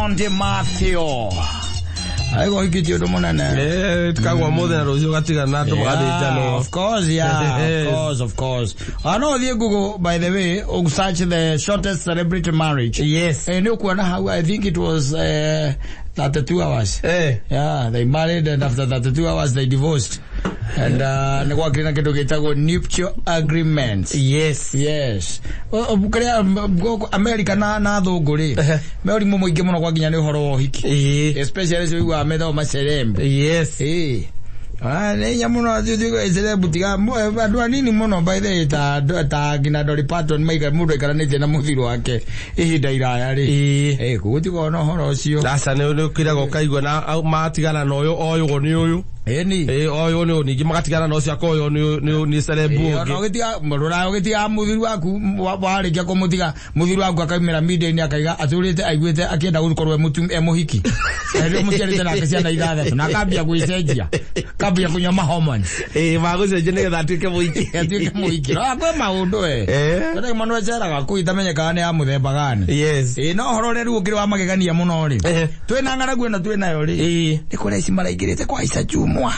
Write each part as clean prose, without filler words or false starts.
Monte Mateo. I go get you the money. Tukagwa more than Rosio Gatiga Nato Magadi. Of course, yeah. Of course. I know the Google, by the way, search the shortest celebrity marriage. Yes. And I think it was 32 hours. Yeah, they married and after 32 hours they divorced. And nakwakina kitu kitago nuptial agreements. Yes. America na thoguri. Meori mumo ingi muno kwa ginya ni horo wa uhiki. Especially so we ametha maserembe. Yes. Nenya muno juju ezelebu tiga andwa nini muno by the ta gina Dolly Parton maiga mudo ikaranite na muthiru wake ihinda iraya ri kugutuko no horo cio asa ne ukira gokaigwa na matigana no oyo ni uyu oyo ni nigi magatigana no cia koyo ni celebu no gitiga murura gitiga muthiru waku wari kia kumutiga muthiru waku akaimira media ni akaiga aturite aiguite akienda gukorwo muhiki ndio muciarite na kisia na ithathatũ na kambia gwicenjia kambia kunyama hormones magucenjia ni gatatuike muhiki no akwe maundu ndio mano ceraga kuitamenyeka ni amuthemba gani yes no horo riu ukiri wa magegania muno ri twina ng'aragu eno twinayo ri ni kuri ici maraigirite kwa ica Njung'wa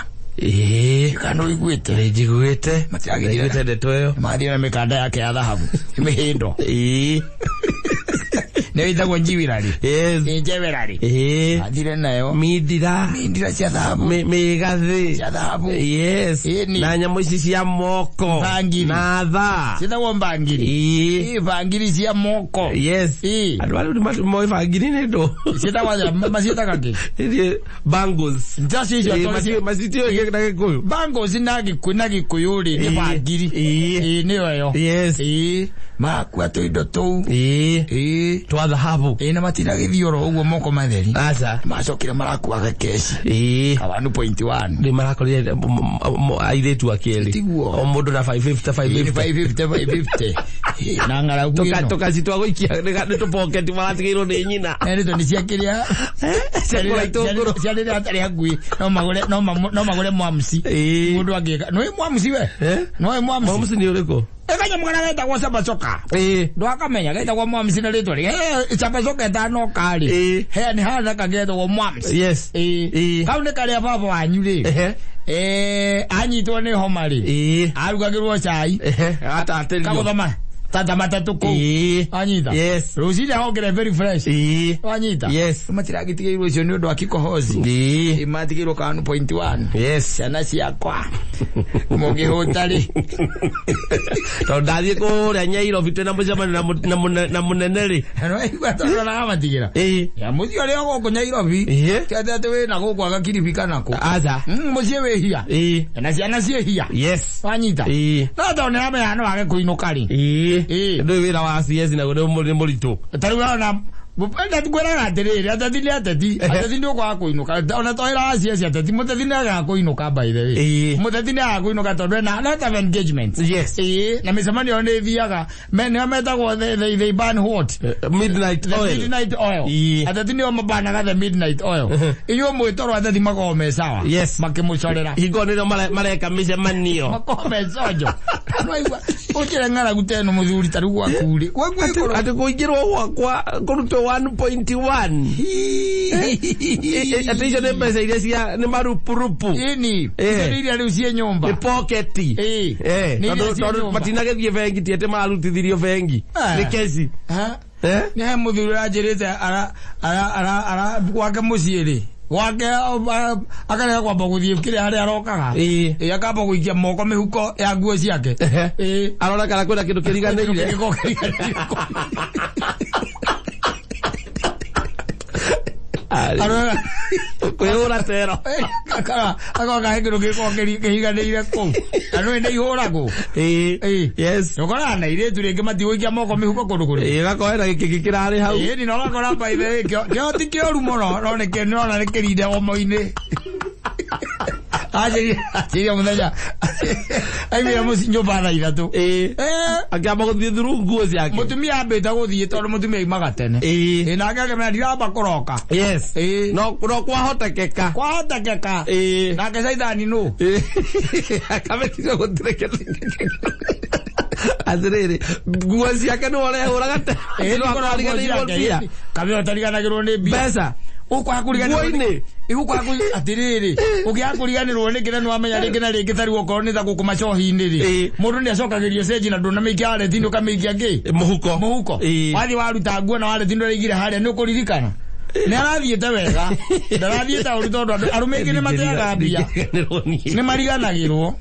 kano igwite matiagirite ndetoyo mathira mikanda yake ya dhahabu imihindo ne itagwo njiwirari njewerari athire nayo mindira cia dhahabu migathi cia dhahabu na nyamũ ici cia moko na tha citagwo mbangiri mbangiri cia moko andũ arĩa nĩmoĩ mbangiri nĩ ndũ maciĩtaga kĩ bangles macitio na Gĩkũyũ bangles na Gĩkũyũ rĩ nĩ mbangiri nĩyo yo makua tũindo tũu twa dhahabu na matira gĩthioro ũguo moko matheri aca macokire marakuaga keci ka 1.1 nĩ marakorire airĩtu akĩrĩ o mũndũ na 550 na ng'aragu ĩno tũkacitwa gũikia nĩ tũpoketi maratigĩirwo nĩ nyina nĩ cia kĩrĩa ciakũra itũngũrũ ciarĩrĩa atarĩ hakuhĩ no magũre mwamsi mũndũ angĩka nĩ mwamsi we no mwamsi nĩ ũrĩkũ ekanya mwana gaitagwo Sabacoka ndo akamenya gaitagwo mwamsi na rĩtwa rĩ Sabacoka etanoka rĩ he ni hana kagetagwo mwamsi kau nĩ karĩa baba wanyu rĩ anyitwo nĩ homa rĩ arugagĩrwo cai kaguthoma tata matatu ko anyita rũcinĩ ahongere very fresh anyita matiragitigĩirwo icio nĩ ũndũ wa kikohozi matigĩirwo ka 1.1 ciana ciakwa mũngĩhũta rĩ tondũ ndathiĩ kũrĩa Nyairobi twĩna mũcemanio na mũnene rĩ igwataraga matigĩra mũciĩ ũrĩa gũkũ Nyairobi tiatĩ atĩ wĩna gũkũ agakiribi kanakũ mũciĩ wĩ hia na ciana ciĩ hia anyita no tondũ nĩramenya no wage kũinũka rĩ ndio wira wa CS na nĩ mũritũ tarĩu ona ndakwĩraga atĩrĩrĩ ateti ndio kwa kũinũka ona toira wa CS ateti mũteti nĩaga kũinũka by the way mũteti nĩaga kũinũka tondũ na lot of engagements na mĩcemanio nĩ thiaga nĩo metagwo they ban what midnight oil ateti nĩo mabanaga the midnight oil inyuĩ mwĩtoro ateti makoragwo me sawa makĩmũcorera hingo nĩrĩo mareka mĩcemanio makoragwo me cojo ũkĩre ng'aragu teno mũthuri tarĩu gwaku rĩ atĩ kũingĩrwo gwakwa kũrutwo 1.1 atĩ icio nĩ mbeca iria cia nĩ marupurupu iria rĩu ciĩ nyũmba nĩ poketi tondũ matinagĩthiĩ bengi ti atĩ mararutithirio bengi nĩ keci nĩ he mũthuri ũranjĩrĩte gwake mũciĩ rĩ gwake akarega kwamba gũthiĩ kĩrĩa harĩa arokaga akamba gũikia moko mĩhuko ya nguo ciake arona kana kwĩna kĩndũ kĩriganĩire kwĩhũra tero agoka kĩndũ gĩkorwo kĩhiganĩire kũu na nĩ ihũragwo ũkoraga na airĩtu rĩngĩ matigũikia moko mĩhuko kũndũ kũrĩ gakorera gĩkĩngĩ kĩrarĩ hau na ũgakora by the way kĩo ti kĩũru mũno no nĩrona nĩ kĩrinde omo-inĩ aciria mũthenya aimĩra mũciĩ nyũmba thaa ithatũ akĩamba gũthiĩ through nguo ciake mũtumia ambĩte gũthiĩ tondũ mũtumia aimaga tene nake akĩmenya ndiramba kũroka no kwahotekeka nake caithani nũ akamekire gũtireke Atiriri nguo ciake no ore huraga te no akariganirwo mbia kamwe atariganagirwo ni mbia mbeca ukwakuliganirwo atiriri ugiakuriganirwo ni kire no amenya ringi na ringi tari ukorwo ni tha guku macohi-ini ri mundu ni acokagirio stage na nduna mikia wale tindo kamikia ngi muhuko wathi waruta nguo na wale tindo rigire haria ni ukuririkana ni arathiete wega ndarathiete uri tondu arume ingi ni mateaga mbia ni mariganagirwo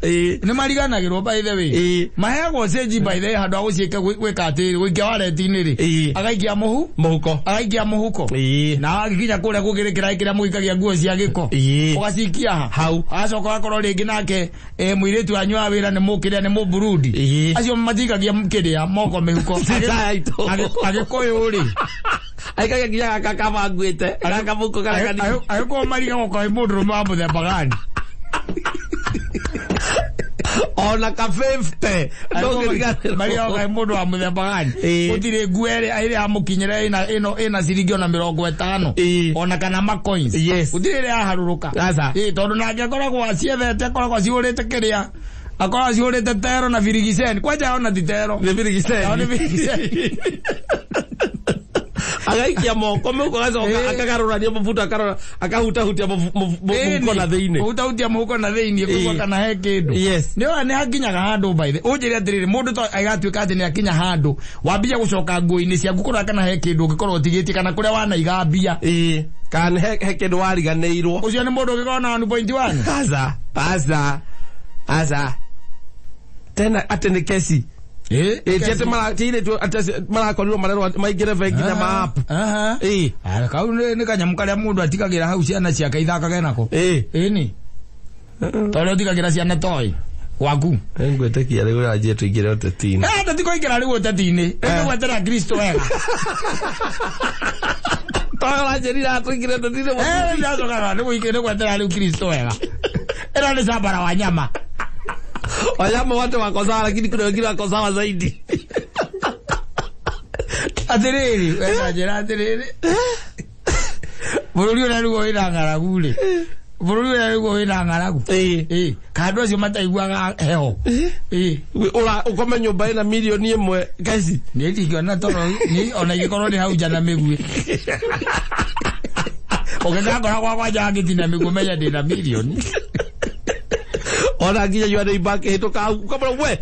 by the way maheagwo stage by the way handu aguciika gwika atiri gwikia waleti-ini ri agaikia muhuko na agikinya kuria kugirikira kiria muikagia nguo cia giko ugacikia hau acoka akorwo ringi nake muiritu anywa wira ni mukiria ni muburundi acio matikagia mkiria moko mihuko agikuyu ri aikaga kinya kakava ngwite arakamuko karakani ayuko mariga goko mundu mambo the bagani ona ka 50 ndogiriga mariga goko mundu wa muthemba gani utire nguere aire amukinyire ina ciringi ona 50 ona kana ma coins utire aharuruka tondu nake akoragwo aciethete akoragwo aciurite kiria akoragwo aciurite tero na virigiceni kwanja ona titero ni virigiceni agaikia moko muko gacoka akagarurania mafuta akarora akahuta muko na thiini huta muko na thiini kuwa kana he kindu ni hakinyaga handu by the unjire atiriri mundu to agatuika ati ni akinya handu wambia gucoka nguo-ini ciaku kurora kana he kindu ngikorwo tigitie kana kuria wanaiga mbia kana he kindu wariganirwo ucio ni mundu ngikorwo na 1.1 asa tena atene kesi jete mara tire tu marakorirwo marero maigire vengi na map kau ni kanyamu karia mundu atikagira hau ciana ciake ithakaga nako ni tondu atikagira ciana toi waku ngwetekia riu aje tuigire utetini tatikoingira riu utetini ngwetera Kristo wega tawala jerira tuigire utetini ndacoka ni gwetera riu Kristo wega era ni shamba la wanyama wanyama wote wako sawa, lakini kuna wengine wako sawa zaidi. Atiriri, wena atiriri. Bururi na rugo ina ngaragu ri. Bururi na rugo ina ngaragu. Kando cio mataiguaga heho. Ora ukome nyumba ina milioni 1 kaisi. Ni ndikiona toro ni ona igikorwo ni hau jana migwe. Ogenda kwa jangi tina migwe meya ndina milioni. Ona nginya yua ibake hitoka ukabra we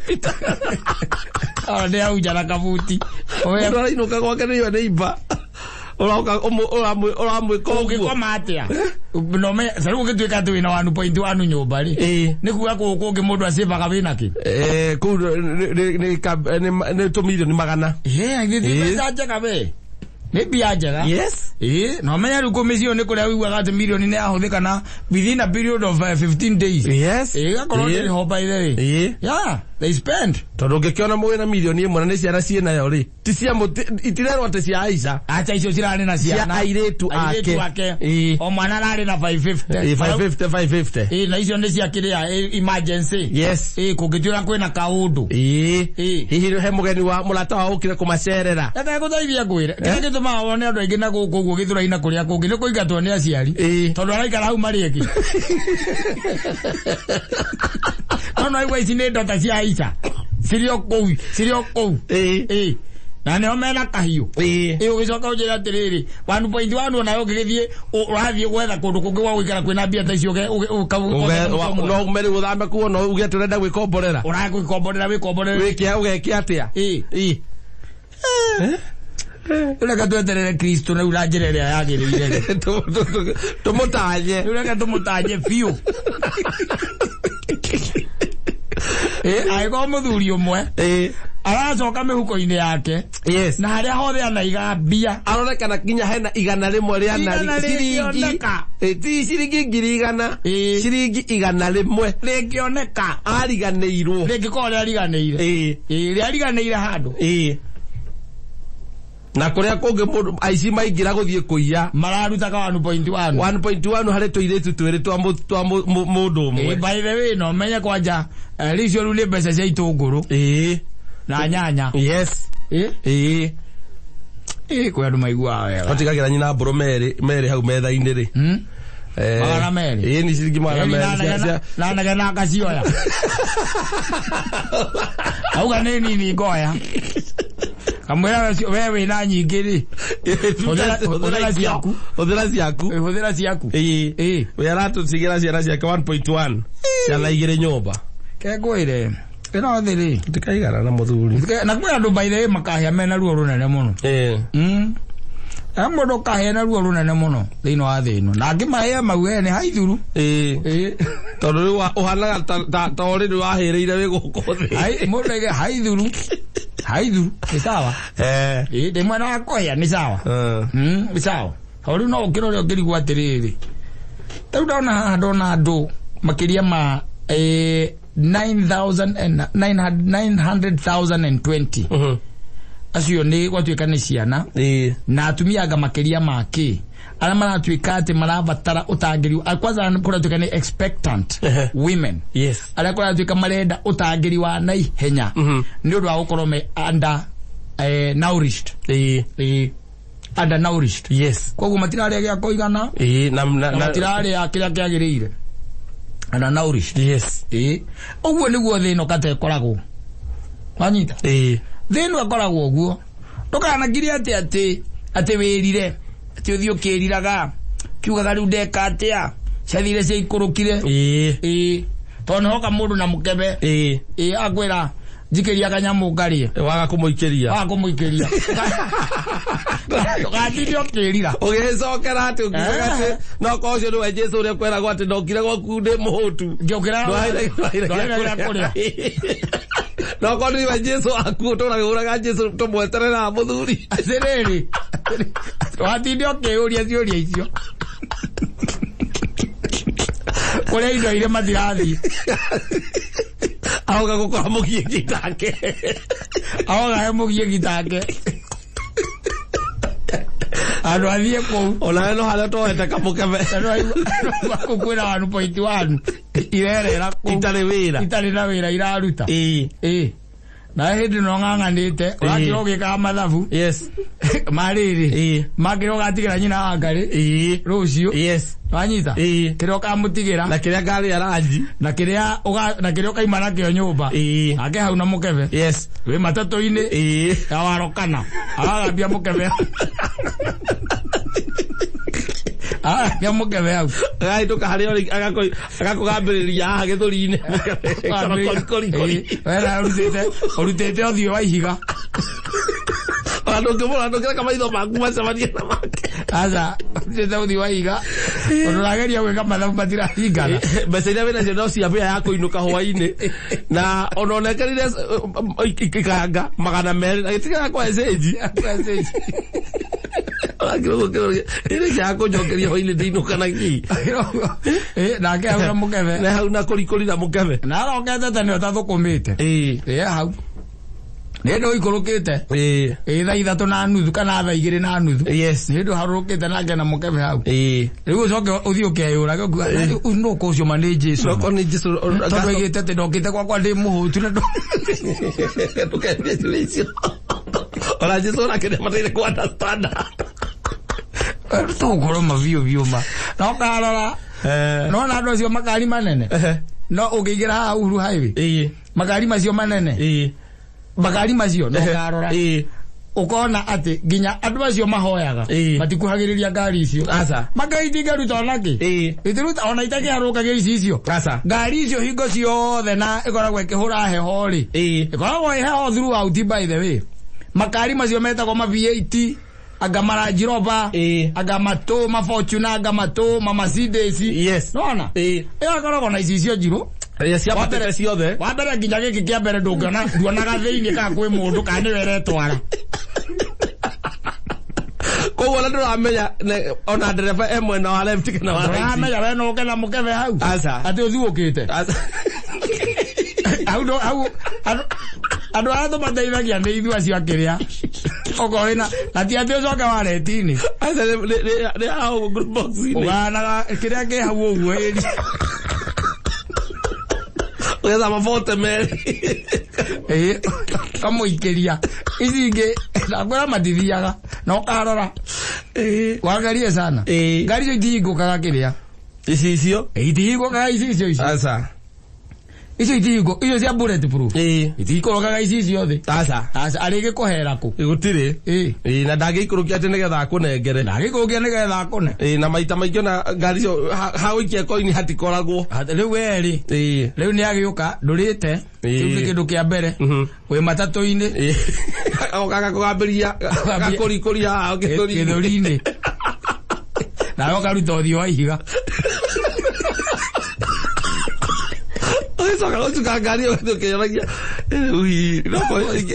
pita ona au jana kabuti oya inoka kwa kene yua iba ora ukikoma atia no me saru ukitwika tu ina 1.1 nyumba ri ni kuga kungi mundu acibaga wina ki ku ni 2 milioni magana ngithi njega we ni bia njega no menya ruko misio ni kuria wiwa ati milioni ni ahuthika na within a period of 15 days gakorwo ni hoba ile they spend tondu ngikiona muwe na milioni 1 na ni ciana ciena yo ri ti cia itirero ati cia Aisha acha icio cirari na ciana airetu ake o mwana rari na 550 na icio ni cia kiria emergency kungitira kwina kaundu hihi he mugeni wa mulata wa ukire kumacerera ata guthaithia ngwire kile gituma wone andu aingi na guku guo githura-ina kuria kungi ni kuingatwo ni aciari tondu araikara hau marieki no igwa ici ni ndota cia Aisha sirio kou na ne omena kahiu ugicoka ujira atiriri 1.1 nayo ngigithie urathie gwetha kundu kungi wa gwikara kwina mbia ta icio no umeri guthamba kuo no uge turenda gwikomborera wikomborera wikia ugekia atia ureka tweterere Kristo na uranjirere yagirire tumutanye ureka tumutanye fiu aiko muthuri umwe aracoka mihuko-ini yake na haria hothe anaiga mbia aronekana kinya hena 100 ria na ciringi ti ciringi 100 ciringi 100 ringioneka ariganeirwo ringikorwo riariganeire handu na kuria kungi mundu aici maingira guthie kuiya mararutaga 1.1 hari tuiretu twiri twa mundu umwe by the way no menya kwanja ricio rule mbeca cia itunguru na nyanya kwa andu maigua wega otigagira nyina mburu meri hau metha-ini ri magana meri ni ciringi magana meri na nagana akacioya auga nini ngoya kamwera wewe na nyingi ri hudhira ciaku we aratusigira ciana ciake 1.1 ciana igire nyumba kegwire ino thiri tikaigana na muthuri na kwa andu baire makahia mena ruo runene muno amodo kahia na ruo runene muno thino wa thino na ngimahia mawe ni haithuru tondu uhanaga ta ori ni wahireire we gukothi mudege haithuru ni sawa de mwana akoya ni sawa ni sawa ori no ukirore ukirigwa atiriri tau ndona andu makiria ma 900,020 acio ni gwatuika ni ciana na atumia makiria make ara maratuika ati marabatara utangiri kwanza kuratuika ni expectant women ara kuratuika marenda utangiri wa naihenya ni undu wa gukorwo me under nourished undernourished koguo matiraria gya kuigana na matiraria kiria kiagiriire undernourished uguo niguo thino kate koragwo wanyita thino akoragwo uguo ndukanagiria ati wirire ati uthio kiriraga kiugaga riu ndeka atia ciathire cia ikurukire tono hoka mundu na mukebe akwira jikiria kanyamu ngarie waga kumuikiria gatithio kirira ugicokera ati ukiugaga no ko cio ni Jesu uri kwera gwati ndokire gwaku ndi muhutu ngiokira no ko ni Jesu akutora uraga Jesu tumweterera muthuri acereri gatithio kiuria ciuria icio kule indo ile mathirathi auga gukora mugie gitake auga mugie gitake anu athie ku ona no hala to eta kamukebe kukwira 1.1 irerera ku itari na wira iraruta na hindi no ng'ang'anite wakiro gika mathabu mariri makiro gatigira nyina angari rucio wanyita kirio kamutigira na kiria ngari aranji na kirio kaimana kio nyumba ake hau na mukebe we matatu ini awarokana agambia mukebe ya mukebe hau gaituka hari ori agakugambiriria haha githuri-ini wera urutete othio wa ihiga andu kira kamaitho maku macemania na make aza urutete othio wa ihiga onurageria gwika mathabu matirahingana mbeca iria wina cio no ciambia ya kuinuka hwa-ini na ononekerire ikanga magana meri na gitigara kwa eseji ire kia kunjokeria hwa-ini ndiinuka na ki nake hau na mukebe na hau na kurikuri na mukebe na arokete tene utathukumite hau nendo ikurukite thaa 3:30 kana thaa 2:30 nendo harukite nake na mukebe hau riu ucoke uthii ukeyura no ko cio mane Jesu tondu igite te ndokite kwa ndi muhutu na tukembia tulicio ora Jesu nakene matire kwa understand tukoro mavio ma no karora no na ndo cio makari manene no ukigira hau uru highway makari macio manene magari macio no karora ukona ati ginya andu acio mahoyaga matikuhagiriria ngari icio asa magaiti garuta onaki itiruta ona itake haruka geci icio asa ngari icio hingo ciothe na ikoragwo ikihura heho ri ikoragwo heho throughout by the way makari macio metagwo ma V8 agamara jiroba agamato ma Fortune agamato ma Mercedes nona ikoragwo na icio jiru ciapatete ciothe wambere nginya giki kia mbere nduonaga thiini kana kwi mundu kana ni weretwara koguo na nduramenya ona ndereba emwe na wa left kana wa right nduramenya we no kena mukebe hau ati uthiukite hau andu ato mateithagia ni ithu acio akiria oko ina ati ati ucoke wa retini asa ni hau group box ini uganaga kiria ki hau uguo iri weza mafote meri kamuikiria icingi nakwira matithiaga no karora wagarie sana ngari icio itingukaga kiria Icio itigokaga icio asa icio itigo icio cia bulletproof itikorokaga icio the asa arige kohera ku igutire na ndangikurukia ati nigetha akunengere ndangikurukia nigetha akune na maita maingĩ na ngari cio hauikia koini hatikoragwo riu weri riu ni agiuka ndurite kiu ni kindu kia mbere we matatu-ini okaga kugambiria gakurikuria githuri-ini na yokaruta uthio wa ihiga Soka utuka ngari yo tukiragia ui no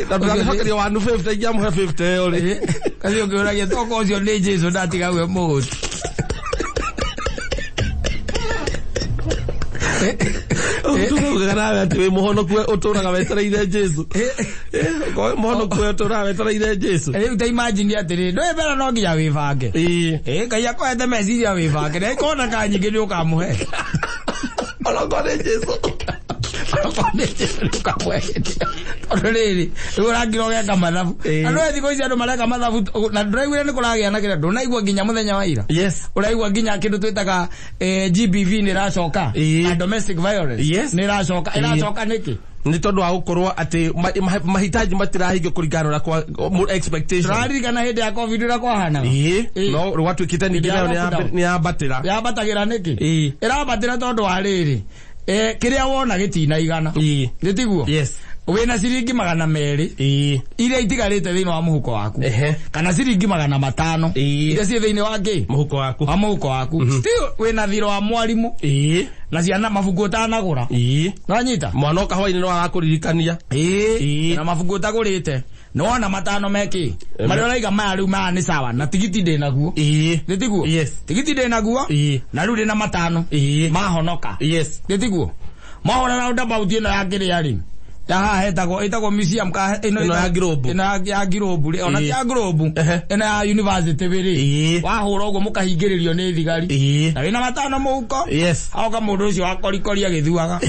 ndakakaria 150 ya 150 ole kazi ngiragia toko ucio ni Jesu ndatiga we muguti Utugana ati we muhono kwe uturaga wetereire Jesu ko muhono kwe uturaga wetereire Jesu uta imagine atiri ndo ebera no nginya wibange ngai akoete meciria wibange na ikona ka nyingi ni ukamuhe ologone Jesu Riri urangiro geka mathabu ando thiko ici andu mareka mathabu na ndiraigwire ni kuragia na kira ndunaigwa nginya muthenya wa ira uraigwa nginya kindu twitaga GBV ni racoka domestic violence ni racoka iracoka niki ni tondu wa gukorwo ati mahitaji matirahinge kuringana na kwa expectation raririkana hindi ya covid ira kwahana no rwatwikite ningi nayo ni yabatagira niki irabatira tondu wa riri kiria wona gitina igana gitiguo wina ciringi 200 iria itigarite thiini wa muhuko waku kana ciringi 500 iria cie thiini wa ki muhuko waku still wina thiro wa mwarimu na ciana mabuku utanagura nwanyita mwana kahwaini no arakuririkania na mabuku utagurite nona matano meki mario raiga maya riu maya ni sawa na tigiti ndi naguo gitiguo tigiti ndi naguo na riu ndi na matano mahonoka gitiguo mahona na unda bauti no yakiri ari hetagwo museum ka ino ya Globe ya Globe ona ya Globe ina ya university biri wahura ugo mukahingiririo ni thigari na wina matano muhuko auka mundu ucio akorikoria githuaga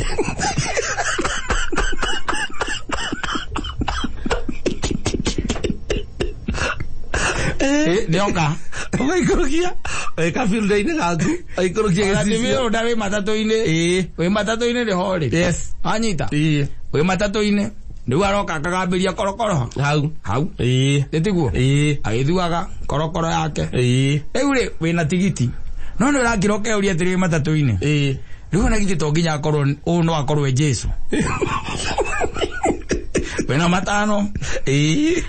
nioka ugaikurukia kabirunde-ini gaku aikurukia gicicio nda wi matatu-ini rihori anyita wi matatu-ini riu aroka akagambiria korokoro hau gitiguo agithuaga korokoro yake riu ri wina tigiti no ni urangira ukeuria atiri matatu-ini riu na giti to nginya akorwo no akorwo Jesu wena matano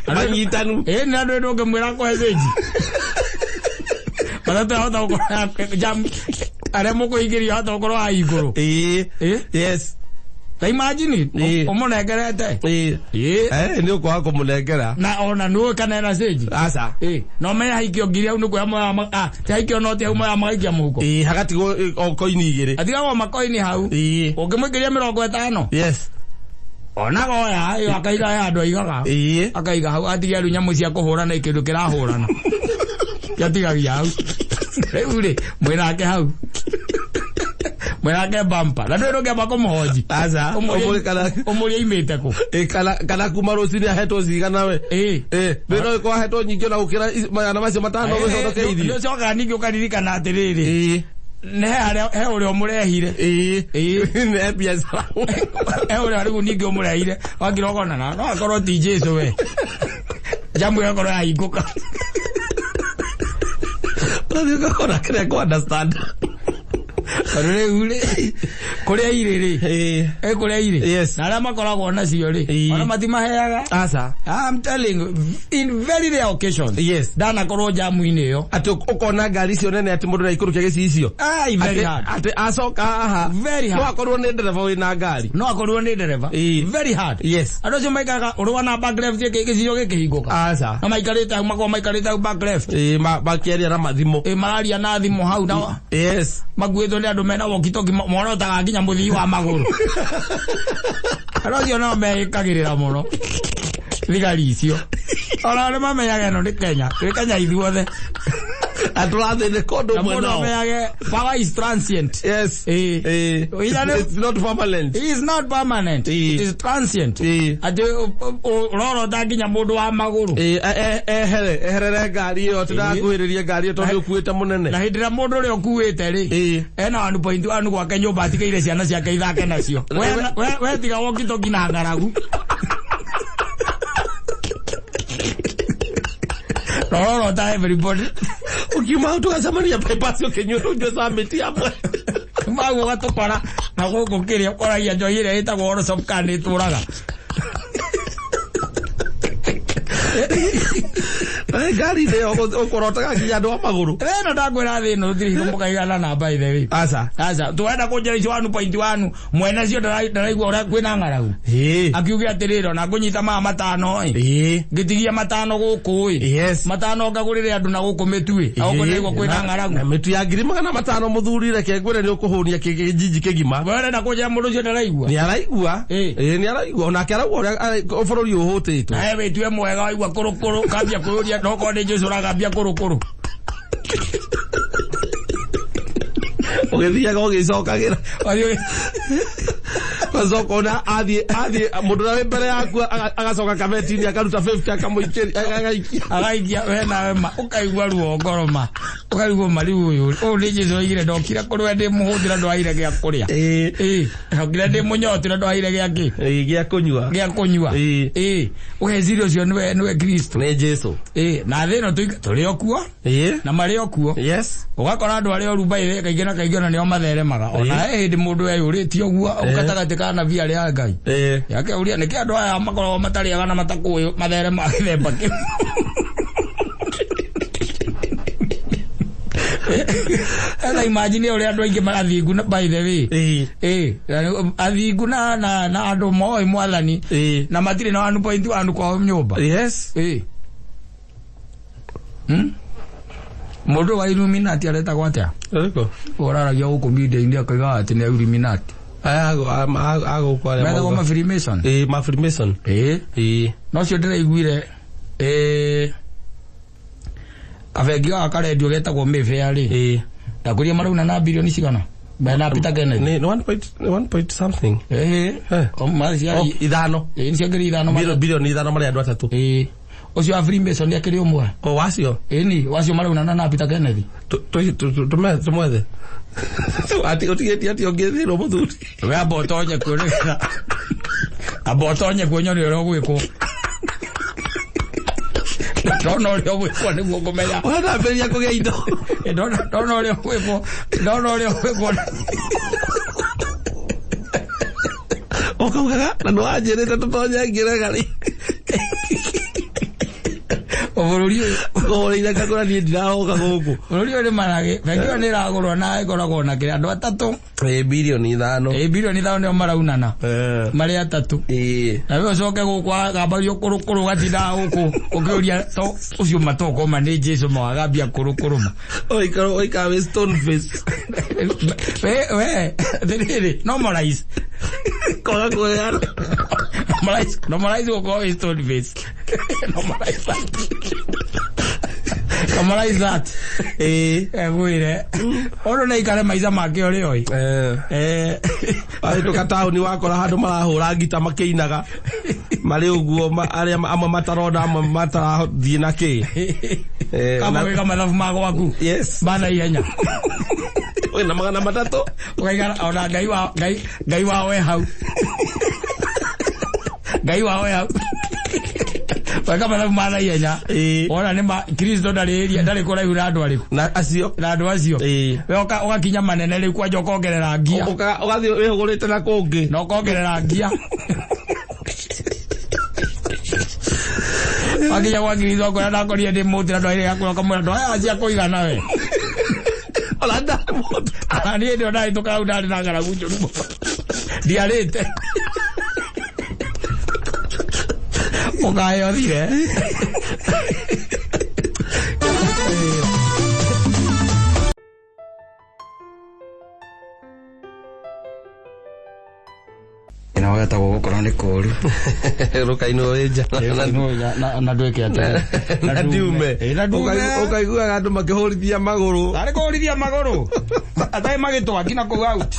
anyitanu ni andu ndo ngemwira ko hezeji matatu hota ukora jam are muko igiri hota ukora aiguru ta imagine umunengerete ni ukwa kumunengera na ona nu kana na seji asa no me haikio ngiri au nuko amwe haikio no te umwe amaikia muko hagati go koini igiri atiga wa makoini hau ungimwikiria 50 ona goya yo akaiga ya andu aigaga akaiga hau atiga ru nyamu cia kuhurana ikindu kirahurana yatigagia hau riu mwirake hau mwirake bampa na ndio ngamba kumuhoji aza umuria imete ku kana kuma rucini ahetwo cigana we bino ko ahetwo nyingi na ukira na macio matano guthokeithio ndio coka ningi ukaririkana atiriri ne he uri omurehire ne biasa he uri ari ningi omurehire wangira okona na no akorwo ti Jesu we jambo yakoro aiguka ndio kora kire ko understand Kore ule kore irere kore ire na ala makoragwo na cio ri ona matimaheaga asa I'm telling you in very rare occasions dana korwo jamu-ini yo ati ukona ngari cio nene ati mundu na ikurukia gicicio very hard ati asoka aha very hard no akorwo ni ndereva wina ngari no akorwo ni ndereva very hard ando cio maikaga urwa na back left gicicio gikihinguka asa na maikarite makwa maikarite back left makiaria na mathimo mararia na thimo hau na magwetho ni andu mena wokitoki morotaga nginya muthii wa maguru arocio no mekagirira muno thigari icio ona ni mamenyaga no ni Kenya ithuothe Atulaze the kodo mwana. Power is transient. Yes. It's not permanent. It is not permanent. It is transient. Ade roro daginya mundu wa maguru. Eherere ngari yo tirakuhiriria ngari yo tondu ukuite munene. Na hindira mundu ri okuite ri. Ena 1.1 gwake nyumba atigeire ciana ciake ithake nacio. We tiga wokito gina ngaragu. Roro da everybody. Ukima tukazamania pepasio kenyoro ndio samiti hapo. Mago gatokora na goko kiria kora ya joire eta goro sopkani turaga. Gari de okorota kinya ndo maguru. No ndagwira thi no thiri kumbuka igana na by the way. Asa tuenda kunjira icio 1.1 mwena cio ndaraigua ura kwina ngaragu. Akiugia atiriro na kunyita matano ngitigia matano guku matano ngagurire andu na guku mitui auko ndaigua kwina ngaragu na mitu ya ngiri 500 muthurire kengwire ni ukuhunia kijiji kigima wera na kunjira mundu cio ndaraigua ni araigua ni araigua na keragu bururi uhutitwo witue mwega waigua kurukuru kambia kururia ndoko ndi Jesu ragambia kurukuru ogethia gogicokagira Mazoko na adhi mundu na mbere yaku agacoka kabetini akaruta 50 akamuikiria agaikia we na we ukaigua ruo ngoroma ukaigua mari uyu ndi Jesu igire ndokira kurwe ndi muhuthira ndwaire gia kuria ndokira ndi munyotira ndwaire gia ki gia kunyua ugezirio cio niwe Kristo ni Jesu na thino turi okuo na mari okuo yes ugakora andu ari oru baire kaigana nio matheremaga ona hindi mundu eyuritio guo ukatagati kana via ria Ngai yake uria niki andu aya makoragwo matariaga na matakuyu matherema githemba ki Ela imagine uria andu aingi marathingu by the way athingu na andu moi mwathani na matire na 1.1 kwa nyumba yes mundu wa Illuminati areta gwatia eko oraragia guku media india kaiga ati ni Illuminati ago kwa mega goma Freemason ma Freemason no cio ndiraiguire avegio akaredio getagwo Mbeca ri ndakuria marauna na bilioni cigana bana pita kene ni 1 point something o Muciari ithano ni ciangiri ithano bilioni ithano mari andu atatu ucio Freemason ni akiri umwe o wacio ni wacio marauna na pita kene tumwethe ati oti ongethiro muthuri we abotonye kwirira abotonye kwenyo ni ro gwiko Dono leo gwiko ni guo ngomenya wana beria kugia indo dono leo gwiko okaugaga na no anjirite tutonye ngirega Bururi goreire kakora ni ndirahoka guku bururi ri marage bengio ni ragurwo na igoragwo na kire andu atatu bilioni 5 bilioni 5 ndio maraunana mari atatu na we ucoke gukwa gambario kurukuru gatinda guku ukiuria to ucio matoko ma ni Jesu mwagambia kurukuruma oika we stone face we diriri normalize koga koya normalize go stone face normalize that gwire ono na ikare maiza make ori oi ai tukatao ni wakora handu marahura ngita makeinaga mari uguo aria amwe matarona amwe matarathie na ki kama mathabu mago waku yes bana ihenya we na magana matatu ukaigara ona ngai wa we hau ngai wa we hau Waka mathabu mana ihenya ona ni Kristo ndari kuraihu na andu ariku na andu acio we ugakinya manene riu kwanja ukongerera ngia ugathi wihugurite na kungi no ukongerera ngia wakinya kwa Kristo kwa ndakoria ndi mutira ndo ire yakura kamwe ndo aya acia kuigana we ola nda mutu ani ndo ndai tukau ndari na ngaragu njuru ndiarite Ogayo dire. gata gukora ni kuru rukaino eja na ndweke ate na ndiume ukaigua andu makihorithia maguru ari kuhorithia maguru atai magitwakina ku out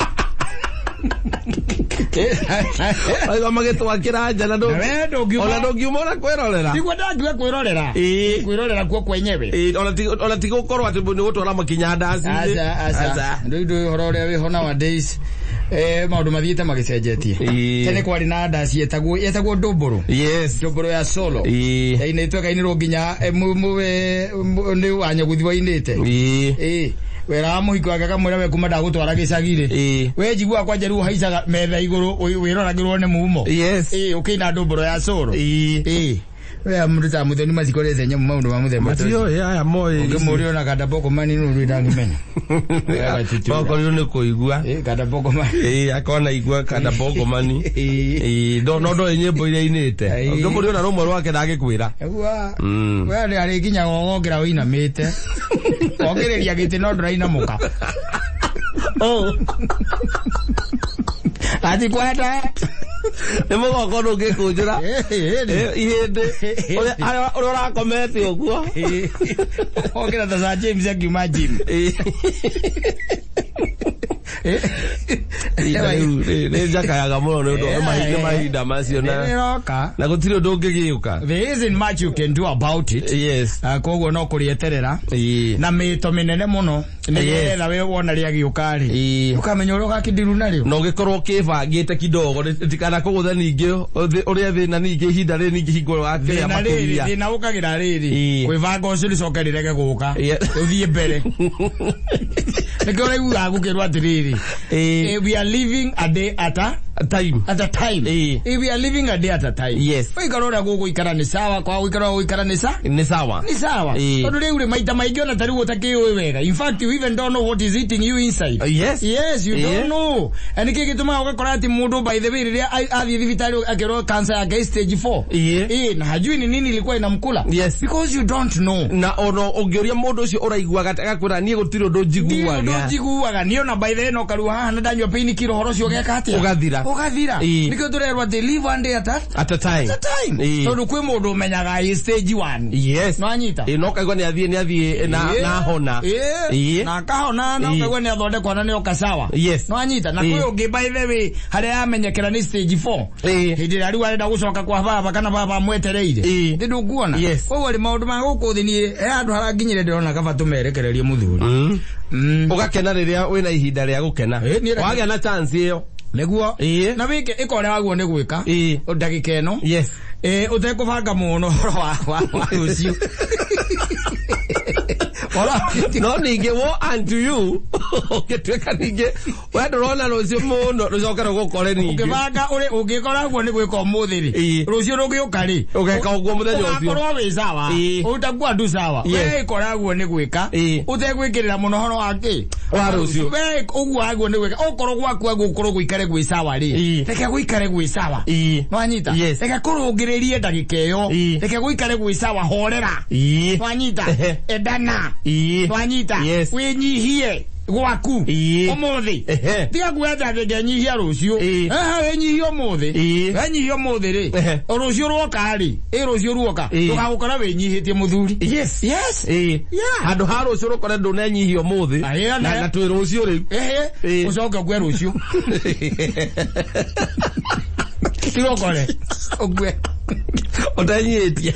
aigo magitwakira nja na ndungiumona kwirorera tigwa ndangiwe kwirorera kuo kwenyewe ona tigo korwa ati ni gutwara makinya ndasi asa ndio horo ria wi hona nowadays maundu mathiite magicenjetie tene kwari na ndasi yetagwo ndumburu ndumburu ya solo ine itwekainirwo nginya ni wanyaguthi wainite wera muhiko akakamwira we kuma ndagutwara gicagire we jigua kwa jeru haicaga metha iguru wiroragirwo ni mumo ukina ndumburu ya solo we muruta muthoni mazikoreze nyamu maundu ma muthemba matio ya moyo ngemurio na kada boko mani no ndangimenya boko ni kuigua kada boko mani akona igua kada boko mani ndo nyimbo ile inite ngemurio na rumwe rwake ndagikwira we ni ari kinya ngongera uinamite ongereria giti no ndiraina muka ati kwata nimo goko ngikunjura ihinde uri urakomete uguo ongera ta James akiuma gym ne jakayaga muno ndo mahinda macio na gutiri undu ungigiuka. There isn't much you can do about it. Koguo no kurieterera na mito minene muno nigetha we wona ria giukari ukamenya uri gakidiru nario no gikorwo kibangite kidogo tikana kugutha ningi uria thina ningi hinda ri ningi hingo wake makuria thina ukagira riri kwivanga ucio ricokerirege guka uthie mbere nikore uga gukirwa atiriri we are living a day at a time. If we are living a day at a time. We karora gugu ikara ni sawa kwa wikara wikara ni sawa. Tondu riu ri maita maingi ona tari utaki wega. In fact you even don't know what is eating you inside. Yes you don't know. And kigituma ugakora ati mundu by the way riria athi thibitari akero cancer yake stage 4. Na hajui ni nini ilikuwa inamkula. Because you don't know. Na ono ongioria mundu ucio uraigua gataga nie gutiri undu njiguaga niona by the way no karu haha ndanywa pain kiro horo cio geka atia ugathira nikyo turerwa they live one day at a time tondu kwi mundu umenyaga stage 1 no anyita no kaigwa ni athie na hona na kahona no kaigwa ni athondekwa na ni okasawa no anyita na kwi ungi by the way haria amenyekera ni stage 4 hindi riu arenda gucoka kwa baba kana baba mwetereire ndu nguona koguo ri maundu ma guku thini andu haranginyire ndirona kaba tumerekererie muthuri ugakena riria wina ihinda ria gukena wagia na chance iyo neguo na wike ikore waguo ni gwika ndagika eno utekubanga muno wa ucio no ninge wo unto you ukitweka ninge we ndurona rucio muno rucokera gukore ninge ukibanga uri ungikora guo ni gwika umuthiri rucio rungiuka ri ugeka uguo muthenya ucio ugakorwo wi sawa utagua ndu sawa we ikora guo ni gwika utegwikirira muno horo wake wa rucio we uguo guo ni gwika ukorwo gwaku gukorwo gwikare gwi sawa ri reke gwikare gwi sawa no anyita reke kurungiririe ndagika iyo reke gwikare gwi sawa horera no anyita edana wanyita winyihie gwaku umuthi tiga gwetha ngenyihia rucio wenyihie umuthi ri rucio rwoka ri rucio rwoka ndugagukora winyihitie muthuri handu ha rucio rukore ndunanyihia umuthi na twi rucio ri ucoke gwe rucio tigokore ogwe utanyitie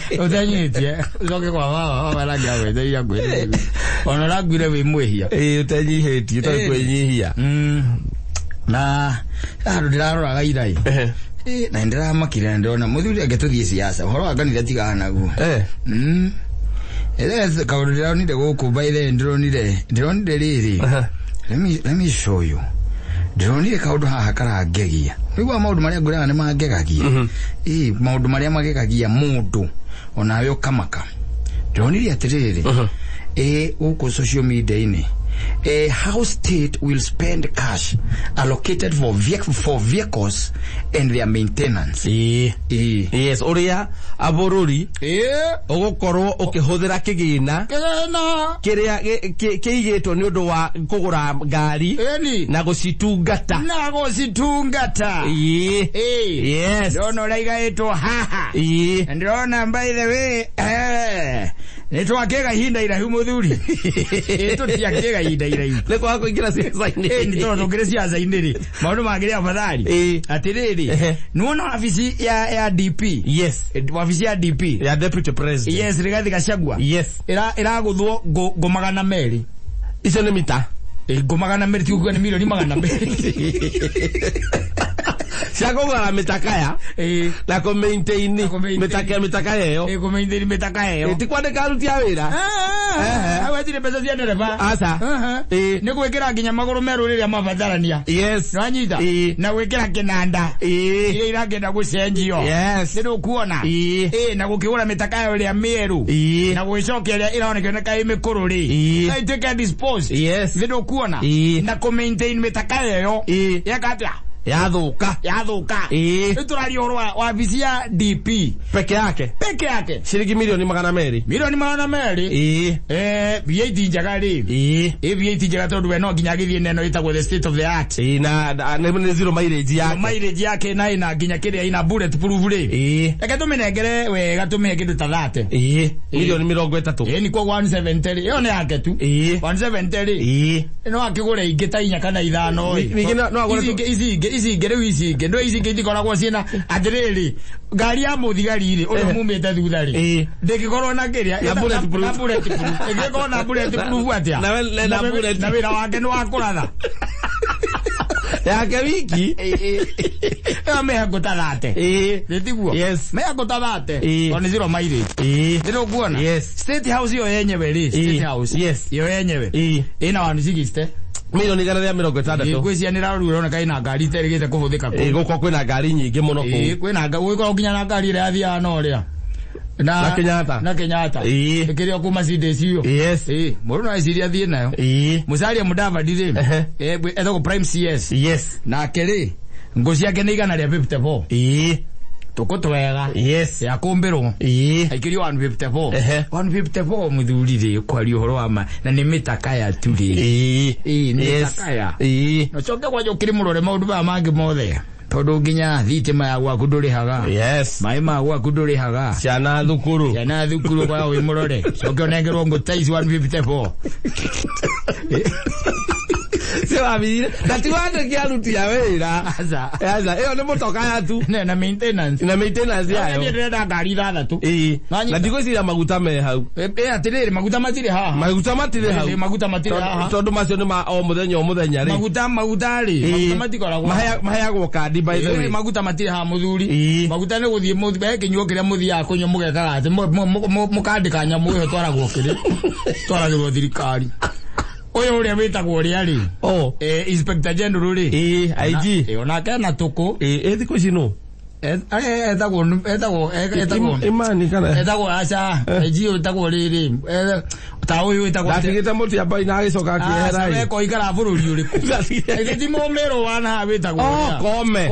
ucoke kwa baba wala gawe ndia gwire ona ragwire wi mwihia utanyihitie to kwenyihia na andu ndiraroraga irai na ndiramakire ndona muthuri agetuthie siasa horo aganire tigana guo kaundu ndironire guku by the ndironire riri let me show you ndironire kaundu haha karangegia nigwa maundu maria nguraga ni mangegagia maundu maria magegagia mundu onawe ukamaka ndironire atiriri uko social media ini how state will spend cash allocated for vehicles and their maintenance. Yes, oria aborori ogokorwo ukihuthira kigina kiigetwo ni undu wa kugura ngari na gucitungata yes ndono raigaitwo haha ndona by the way nitwakega hinda irahu muthuri tutiakega hinda irahu leko hako ingira siasa-ini nitono ngire siasa-ini ri maundu mangire afadhali atiriri nuona ofisi ya DP ofisi ya DP ya deputy president yes Rigathi Gachagua iraguthwo ngomagana meri icio ni mita ngomagana meri tiukuga ni milioni magana meri Siakogora mitakaya na ko maintain mitakaya yo ko maintain mitakaya yo tikwandika aruti a wira awatire pesa cia ndereba asa ni gwikira nginya maguru meru riria mabatharania yes nwanyita na gwikira kinanda iria iragenda gucenjio yes ndu kuona na gukigura mitakaya ria mieru na gwicokia ria iraonekana kai mikuru ri na iteke dispose yes ndu kuona na ko maintain mitakaya yo yakatya yathuka iturario wa ofisi ya DP peke yake shilingi milioni magana meri VAT njaga ri VAT njaga tondu we no nginya githie neno itagwo the state of the art na ne zero mileage yake na ina nginya kiria ina bulletproof ri eke tuminengere wega tumihe kindu ta 30 milioni 30 ni kwa 170 yo ne yake tu 170 no akigure ingi ta inya kana ithano izi ngere ndikoragwo ciena atiriri ngari ya muthigari ri uyu mumite thutha ri ndigikorwo na kiria na bulletproof ndigikorwo na bulletproof atia na wira wake ni wa kuratha yake wiki mehango tathate nditiguo mehango tathate oni zero mileage ndiro kuona state house yo yenyewe ri state house yo yenyewe ina 160 milioni gara ya 60 kwisia ni raru urona kai na ngari terigite kuhuthika guko kwina ngari nyingi muno ku kwina gwiko nginya na ngari ria thia no ria na Kenyatta ikirio kuma CDC yo muru na isiria thie nayo Muciari mudava dire etho prime CS na keri ngoci yake ni igana ria 54 tukutwega ya kumbirwo aikirio 154 muthuri ri kwari uhoro wa ma na ni mitakaya tu ri ni mitakaya no choke kwa jokiri murore maundu ba mangi mothe tondu nginya thitima ya gwaku ndurihaga mai ma gwaku ndurihaga ciana thukuru kwa wi murore choke onengerwo ngutaisi 154 Sewabire tatiwande kiaruti ya wira aza eyo ne motoka ya tu na maintenance yayo ni ndenda ngari 3 na digosira maguta me hau atiriri maguta matire haha maguta matire haha tondu macio ni ma o muthenya ri maguta ri maguta matikoragwo mahayagwo kandi by the way maguta matire haha muthuri maguta ni guthie muthbe kinyuo kiria muthia kunyo mugekaga ati mukandika nyamu yo twaragwo kiri twaragwo thirikari oyo uria witagwo ria ri inspector general ri IG ona kana tuko thiko cino etagwo imani kana etagwo acha IG etagwo riri ta uyu etagwo atigite muti abai na agicoka akihera ri ko igara bururi uriku ege momero wana witagwo kome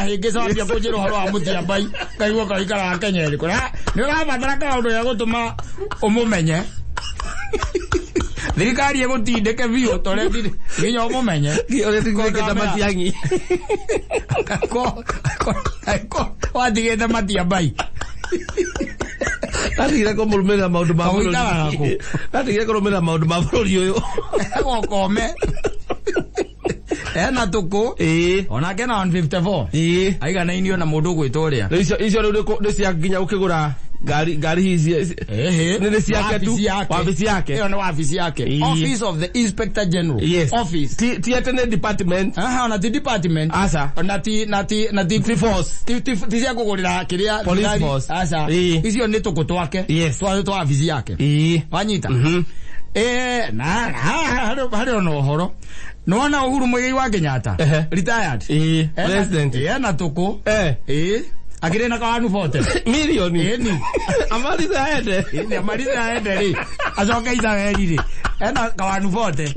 hingisa wambia kujira horo wa muti abai kaigwa ka igara kenyeri kora ni urabatara kaundu ya gutuma umumenye thirikari egutindike biu tore nginya umumenye ore thiketa matiangi ko watigete matia bai atigire ko mulumira maundu ma bururi atigire ko mulumira maundu ma bururi uyu gokome ena tuko ona kena 154 aiga na inio na mundu gwitoria icio ndio cia nginya ukigura gari hizi nene siake tu ofisi yake hiyo ni ofisi yake office of the inspector general office tiatene department na the department asa na the force tizia kugurira kiria police force asa hizo ni tuko twake twa ofisi yake wanyita na hari ono horo nona Uhuru Muigai wa Kenyatta retired president na tuko akirena kawanu 40 milioni eni amaliza hende eni amaliza hende ri azoka Isabeli ri ena kawanu 40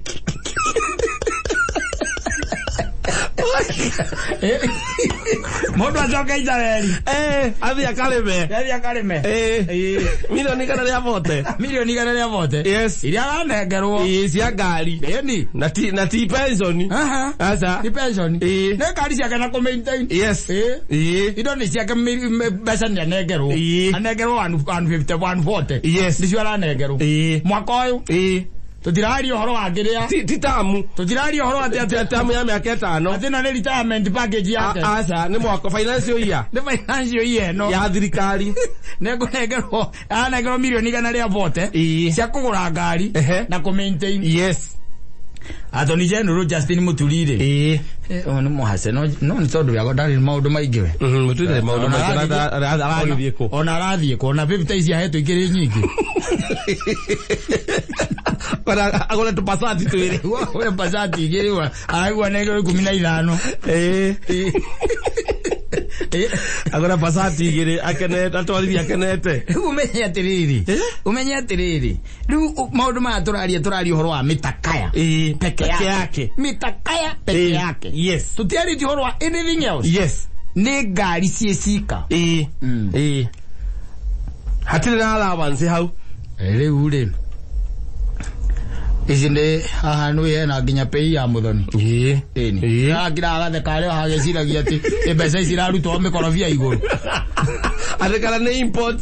Modo azoka Isabeli athi akaleme milioni kana ria 40 yes iria anegerwo cia ngari eni na ti pension asa ti pension ne ngari cia kana ko maintain yes ido ni cia mbeca ni anegerwo 150 140 yes nicio anegerwo mwaka uyu tutirari ohoro wagiria titamu tutirari ohoro ati tamu ya miaka 5 ati na retirement package yake asa ni mwaka financial year ni financial year no ya thirikari nego anegerwo milioni kana ria 40 cia kugura ngari na ku maintain yes Attorney General Justin Muturire ono muhase no ni tondu ya godari maundu maingi we muturire maundu maingi arathie ko ona arathie ko na 50 ici ahetwo ikiri nyingi para agora tu pasati twiri we pasati igiri wa aigwa nego 15 agora pasati igiri akenete atwarithia akenete umenye atiriri riu maundu ma turari horo wa mitakaya peke yake mitakaya peke yake yes tutiari ti horo wa anything else yes ni ngari ciecika hatire na allowance hau riu ri izinde haha no yena nginya pei ya muthoni eni agira agatheka rio hageciragia ati mbeca ici irarutwo mikorobia iguru athekana ni import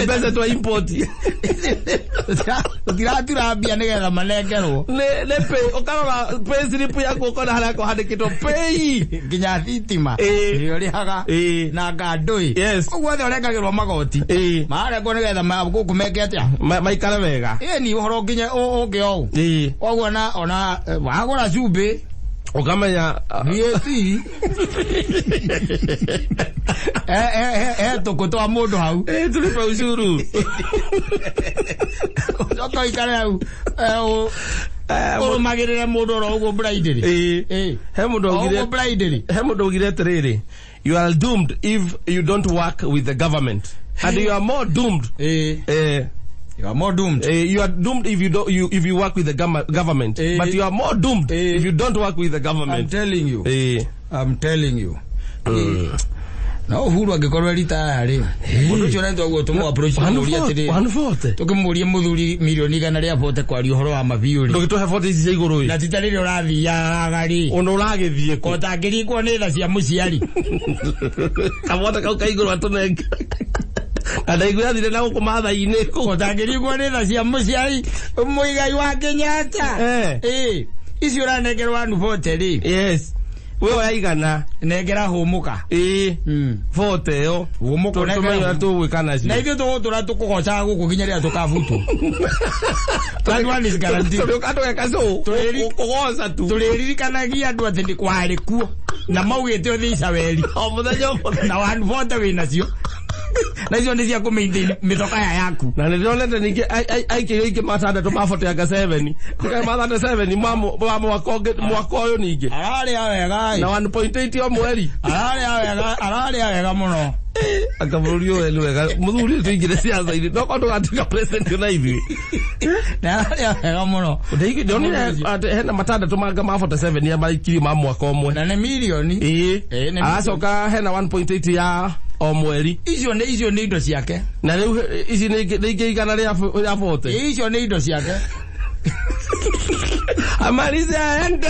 mbeca twa import tiraturambia nigetha manegerwo ne pay ukarora pay slip yako ukona harako handikitwo pay nginya thitima rio rihaga na ngandui koguo othe urengagirwo magoti marengwo nigetha guku meke atia maikare wega ni uhoro nginya ungi ou koguo ona wagura cumbi ukamenya tukutwa mundu hau tulipa ushuru oko ikare hau magirire mundu ro ugo braideri he mundu ogire atiriri you are doomed if you don't work with the government and you are more doomed you are more doomed. You are doomed if you work with the government, but you are more doomed if you don't work with the government. I'm telling you. Na uhuru agikorwa ritari mundu cio nento guo tumu approach muri atiri 140 tukimuria muthuri milioni kana ria 40 kwari uhoro wa mabiuri ndugituhe 40 ici iguru na titarire urathia gari ono uragithie ko tangirikwo ni tha cia muciari kamota kau kaiguru atunenge adaigua thire na gukumatha ine ko tangirikwo ni tha cia muciari muigai wa Kenyatta ici uranegerwa 140 yes wewe yaigana negera humuka 40 yo humuka negera tuwikana cio na ithu tugutura tukugoca guku ginya ria tukabutu tandwani garanti tukatoka kaso kugoca tu tuliririkanagia andu ati kwari kuo na maugite uthi Isabeli o muthenya na 140 wina cio na icio ni cia kumaintain mitoka yaku na ndirolete ningi aiki matanda to mafoto anga 7 kuka matanda 7 mwako uyu ningi arari awega na 1.8 o mweri arari awega muno akamurio wenu wega muthuri tuingire siasa ini no kondo gatika president na hivi na arari awega muno ndigi ndoni hena matanda to manga mafoto 7 ya maikiri ma mwaka omwe na ne milioni asoka hena 1.8 ya o mweri icio ni indo ciake na riu ici ni igana ria 40 icio ni indo ciake amalize ende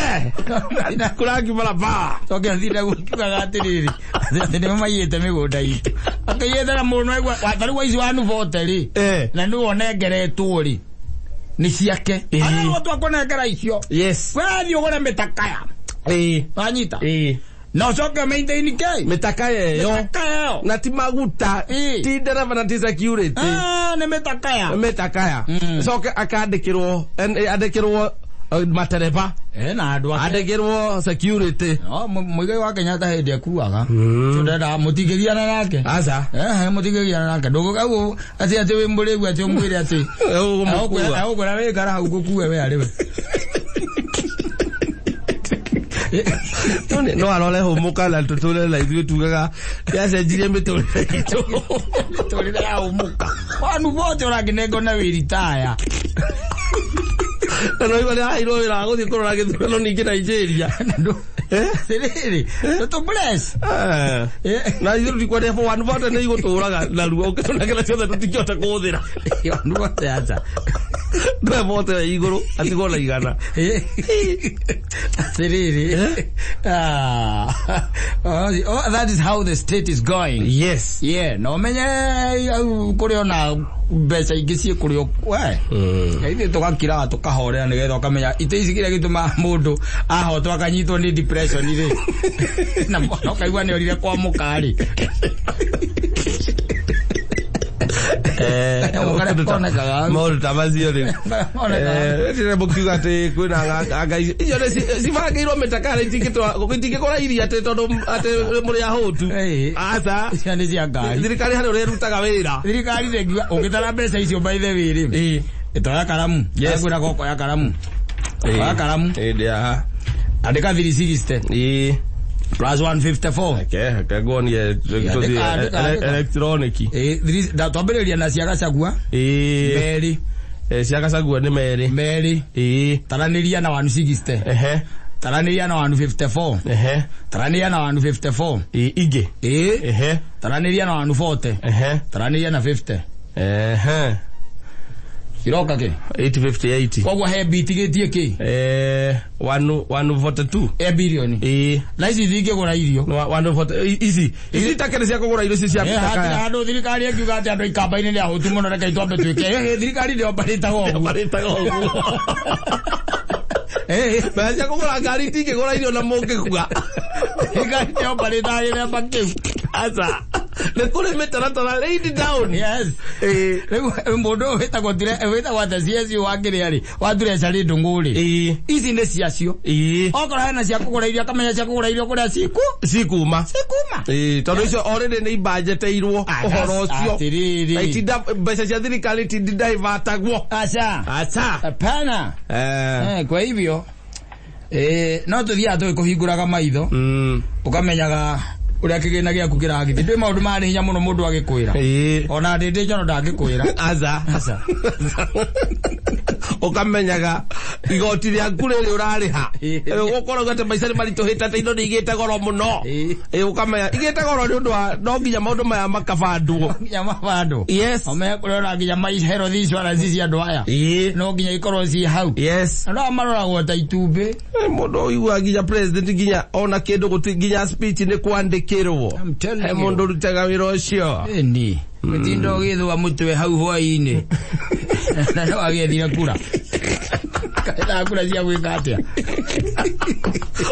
kuragi barabara toke thida gukiga atiriri ati mayite migunda itu akayethera muno watari wa ici wanu 40 na ndu onengeretwo ri ni ciake ana watu akonengera icio yes wathi ugore mitakaya anyita no soke maintain kai mitakaya yo na ti maguta ti dereva na ti security ne mitakaya soke akandikirwo matereba na andu andikirwo security muigai wa Kenyatta hindi akuaga tudenda mutigiriana nake asa mutigiriana nake ndugu kau ati we mburigu ati umwire ati ogora we gara hau gukue we ari we No arole humuka na tutule la ithu tugaga yacenjirie miturire itu miturire ya humuka wanu vote uraginego na wiritaya no igole airo wira guthi kurora githurano ningi Nigeria Serere to bless na ithu tikwende for one vote ni iguturaga na ruo ukitona kila ciothe tutikiota kuthira wanu vote acha ndwe vote iguru atigona igana Serere oh, that is how the state is going. Yes. Yeah, no menye kuriona mbeca ingĩ kurio we ithe tukakira tukahorera nigetha ukamenya ite icikire gituma mundu ahotwo akanyitwo ni depression ri na ukaigua ni orire kwa mukari Mauri tamazio ri tire bukiuga ati kwina anga iyo sivangeirwo mitakara itingikora iria ati tondu ati muri ahotu asa ciani cia ngari thirikari hari urerutaga wira thirikari rengiwa ungitara mbeca icio by the way ri itoya karamu yakwira koko ya karamu ya karamu ndia andika 360 plus 154 okay go on to the electronic da tobereria na cia gacagua meri cia gacagua ni meri taraniria na 160 taraniria na 154 taraniria na 154 ige taraniria na 140 taraniria na 50 Kiroka ke 858 kwa he beat getie ke 142 billion na ici thinge gura irio 140 ici takere cia kugura irio cia bitaka andu thirikari akiuga ati andu ikambaini ni ahutu muno reka itombe twike thirikari ndio baritaga uguo Mbeca kugura ngari tingigura irio na mungikuga ngari ndio baritaga ni bakiu asa le kule metaratara lady down yes mundu witagwo the CSU wangire ari wathire cari ndunguri ici ni ciacio okora hena cia kugura irio akamenya cia kugura irio kuria cikuma tondu icio already ni budgeteirwo uhoro ucio itinda mbeca cia thirikari tidaivatagwo acha hapana kwa hivyo no tuthia tukihinguraga maitho ukamenyaga uria kigina giaku kiragithi ndi maundu mari hinya muno mundu agikwira ona ndi njono ndagikwira aza ukamenyaga igoti ria nguriri urariha ukorwo ati maica ni marituhite ati indo nigite goro muno ukamenya igite goro ni undu wa no nginya maundu maya makabandwo nginya mabando yes ome kurora nginya mai health insurance cia andu aya no nginya ikorwo ci hau yes no maroragwo ta itumbi mundu igua nginya president nginya ona kindu guti nginya speech ni kwandikirwo mundu rutaga wira ucio ni mtindo githwa mutwe hau hwaini na no agethira kura kaida kura cia gwika atia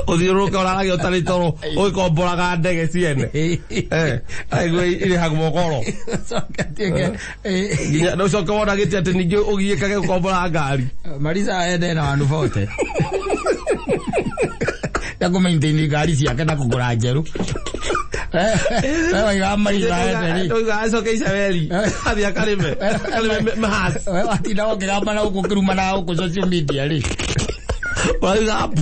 uthiuruka urarage utari toro ugikomboraga ndege ciene aigwe iri hagumokoro nginya no coka wona giti ati ningi ugiikage gukombora ngari marisa ende na wandu vote ya kumaintain ngari ciake na kugura njeru wewe marisa ende ugaso keisa weli athia kalime mahas atinda wakigamba na uko kiruma na uko social media ri wai hapo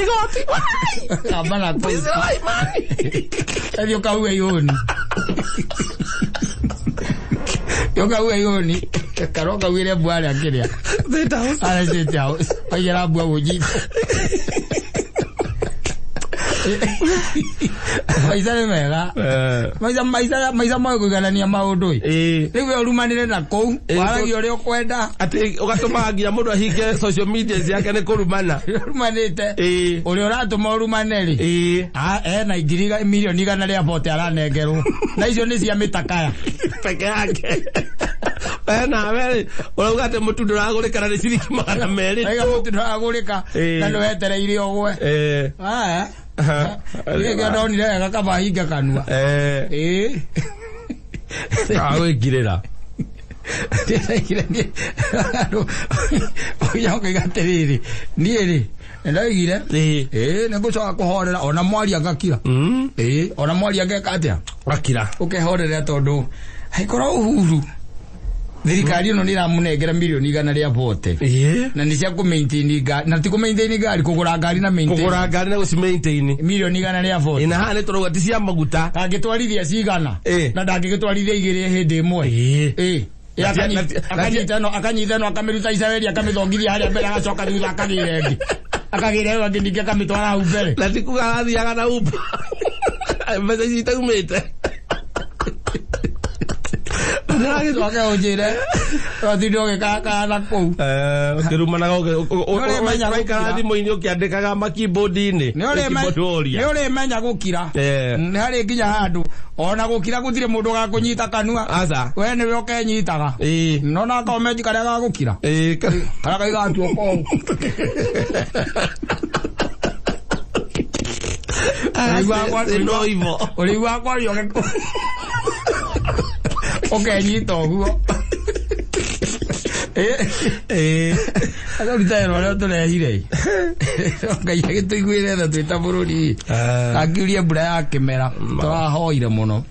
igoti wai abana pesa wai mani ndio kauwe yoni yoga yoni karoga wire bwale akiria ala jetao ayira bwa uji maisa ni mega maisa moyo kuganania maundu riwe urumanire na kou waragi uri ukwenda ati ugatuma nginya mundu ahinge social media ciake ni kurumana urumanite uri uratuma urumaneri na igiriga milioni igana ria bote aranengerwo na icio ni cia mitakaya peke yake na wewe urauga ate mutu nduragurika na ciringi 200 ega mutu nduragurika na nduetereire ogwe Ega doni le kaka bahiga kanua. Awe girera. Tira ni. Oya ukigateriri. Nieri. Ndaigire. Negucoka kuhorera ona mwari agakira. Ona mwari ageka atia. Akira. Ukehorera tondu haikora uhuru. thirikari no nira munengera milioni igana ria vote na ni cia ku maintain gari na ti ku maintain gari kugura gari na guci maintain milioni igana ria vote ina hane turuga ti cia maguta kangitwarithia cigana na ndangigitwarithia igiri hindi imwe akanyitano akamiruta Israeli akamithongithia haria mbere agacoka thutha akagire ngi akagire wangi ningi akamitwara hau mbere na ti kuga athiaga na upa mbeca citaumite nagi twaga ujire othindo gikaka na kou ukirumana ukaikara thimu-ini ukiandikaga makibodi-ini ni uri menya gukira ni hari nginya handu ona gukira gutire mundu ga kunyita kanua aca we niwe ukenyitaga no na comment karia ga gukira karia kaigatu ko Urigwa kwa rioge ukenyita uguo aga ritero rero turehire ngai agituiguire tha twita bururi akiuria mbura ya kimera turahoire muno